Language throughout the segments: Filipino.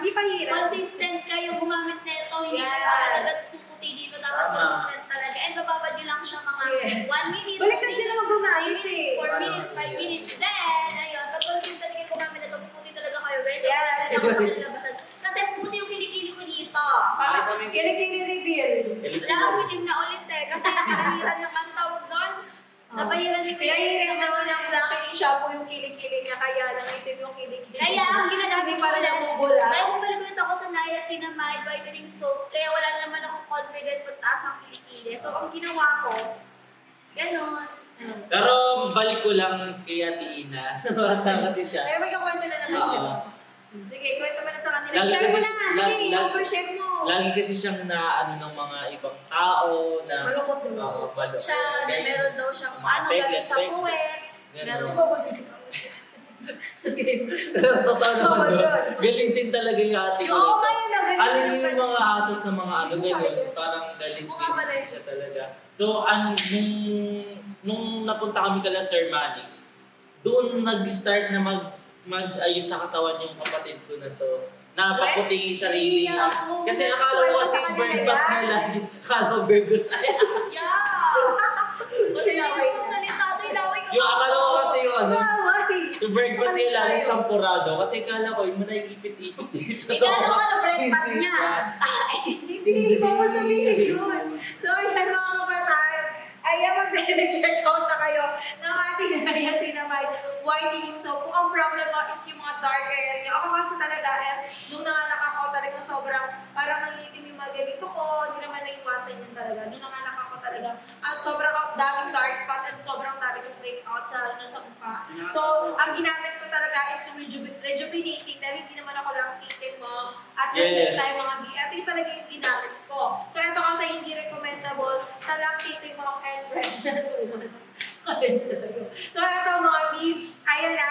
Hindi pahirap. Consistent kayo gumamit na ito. Hindi Yes. kayo agad puputi dito. Dapat consistent talaga. And bababad nyo lang siya mga Yes. 1 minute. Baliktad din naman gumamit 3 minutes, eh. 4 minutes, 5 minutes. Then, ayun, pag consistent kayo gumamit na ito, puputi talaga kayo guys. Yes. Ako sa kanilabasan. Kasi puputi yung kilikili ko dito. Kilikili reveal. Wala akong itim na ulit eh. Kasi pinahiran ng ang tawag doon. Napahiran ni Pinahiran daw ng blackening shampoo yung kilikili niya, kaya nangitim yung kilikili. Kaya ang ginagamit para ulit, nabubula. kaya bumalik ulit ako sa niacinamide whitening soap, kaya wala naman akong confident magtaas ang kilikili. So, ang ginawa ko, ganun. Pero balik ko lang kay Ate Ina. Bata kasi siya. Kaya may kakwento na naman siya. Oo. Sige, kwento mo na sa kanila. Lagi Share mo kasi- na! Sige, overshare mo! Lagi kasi siyang naano ng mga ibang tao na Malungkot na Oo, balot. Siya, na meron daw siyang Mga ano, fake, galing sa fake. puwet. Ganun. Totoo naman Oo, yun. yun. Galisin talaga yung ate ko. Oo, ngayon na ganun. Alam niyo yung mga aso sa mga ano ganun, parang galisin siya talaga. So, nung napunta kami kala Sir Manix, doon nag-start na mag-ayos sa katawan yung kapatid ko na to. Napaputi yung sarili niya. Kasi akala ko kasi bird bath nga lagi. Akala ko bird bath. Yeah! Wala yung salita ito, ilaway ka. Yung akala ko kasi yung ano, Waway! yung bird bath siya lagi champurado. Kasi akala ko yung manay-ipit-ipit dito. Ano breakfast niya? Hindi, iba mo sabihin yun. So, ayan mga kabataan, ayan mag-check out na kayo ng ating niacinamide whitening soap. Kung ang problem mo is yung mga dark areas niyo. Ako kasi talaga is, nung nanganak ako talagang sobrang, parang nangitim yung mga ganito ko, hindi naman naiwasan yun talaga. Nung nanganak ako talaga, at sobrang daming dark spot at sobrang dami kong breakout sa mukha. So, ang ginamit ko talaga is rejuvenating dahil hindi naman ako lang itin mo. At the same Yes. time, mga ito yung talaga yung ginamit ko. So, ito kasi hindi recommendable sa lactating mom and pregnant woman. So, ito mga B, ayan na.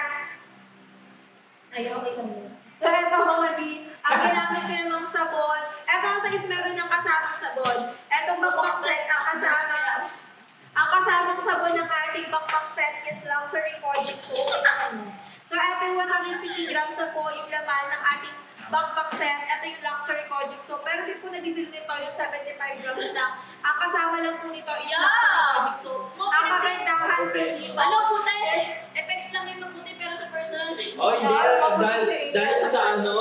Ayaw, okay lang yun. So, ito mga B, ang ginamit ko namang sabon. Ito kasi is meron ng kasamang sabon. Etong backpack set, ang kasamang sabon ng ating backpack set is luxury kojic soap. So, ito yung 150 grams na po yung laman ng ating backpack set. Ito yung luxury kojic soap. Pero di po nabibili nito yung 75 grams lang. Ang kasama lang po nito is luxury kojic soap. Ang kagandahan po dito. Ano po tayo? Effects lang yung mabuti pero sa personal. Oh, hindi. Dahil sa ano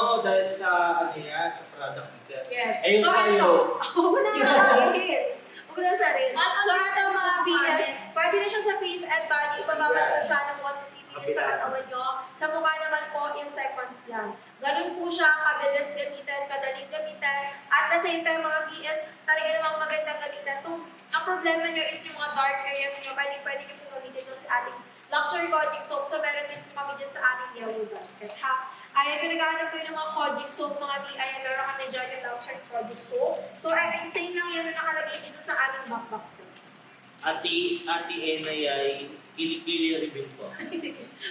yan, sa product ni Sir. Yes. Eh, yung So, sa'yo. ito. Huwag na sarin. Huwag na sarin. So, ito mga BS, pwede na siya sa face and body. Ibababad mo siya ng 1 to 3 minutes sa katawan nyo. Sa mukha naman po is seconds lang. Ganun po siya, kabilis gamitan, kadaling gamitan. At the same time, mga BS, talaga namang magandang gamitan. Ang problema nyo is yung mga dark areas nyo. Pwede nyo po gamitin yung sa ating luxury kojic soap. So, meron din po kami dyan sa ating yellow basket. Ayan, pinag-aanap ko yung mga kojic soap, mga ayan, meron kami dyan yung luxury kojic soap. So, same lang yan yung nakalagay dito sa aming backpack soap. Ate Ena ay kilikili rin po.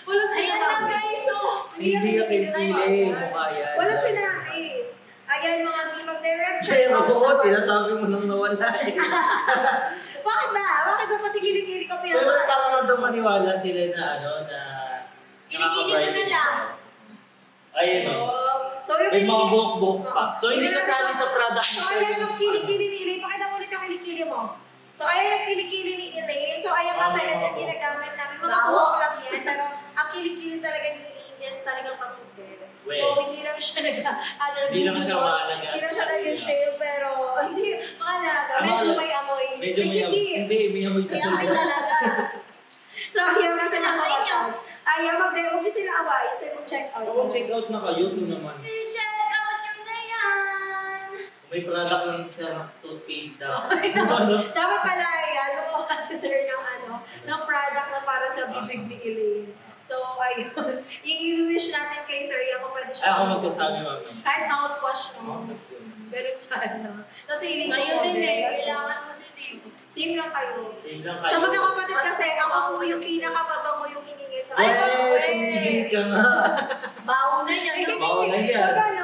Wala Ayan na guys, so. Hindi ka kilikili, mukha yan. Wala sinabi. Ayan, mga mag-direct check. Pero sinasabi mo lang nawala eh. Bakit ba? Bakit ba pati kilikili ka Pero pinaka? parang daw maniwala sila na na Kilikili mo na lang. Ayun o. So, yung May mga kilikili. buhok-buhok pa. So hindi kasali sa product ni So, Sir. ayan yung kilikili ni Elaine. Pakita mo ulit yung kilikili mo. So, ayan yung kilikili ni Elaine. So, ayan kasi is yung ginagamit namin. Mga Bravo. buhok lang yan. Pero, ang kilikili talaga ni Elaine is talagang pagpupil. So, hindi lang siya Hindi lang siya maalaga. Hindi lang siya nag-shave, pero hindi, maalaga. Medyo may amoy. Medyo may amoy. Hindi, may amoy Kaya ay talaga. So, ayaw kasi Sa inyo. ayaw mag-huwag sila away. So, mag-check out. Kung check out na kayo, ito naman. I-check out nyo na yan. May product lang sa toothpaste daw. Ano? Dapat pala yan, gumawa si sir ng product na para sa bibig ni Elaine. So, ayun. I-wish natin kay sir yan kung pwede Ay, siya. ako magsasabi mami. Kahit mouthwash mo. Ganun sana. Tapos Elaine Sa'yo ko din order. eh. Kailangan mo din eh. Same lang kayo. Same lang Sa kayo. magkakapatid kasi, ako po yung pinakababango yung hiningi sa Ay, akin. tumigil ka nga. Bawo na yan. Hindi, Bawal na yan. Magkano?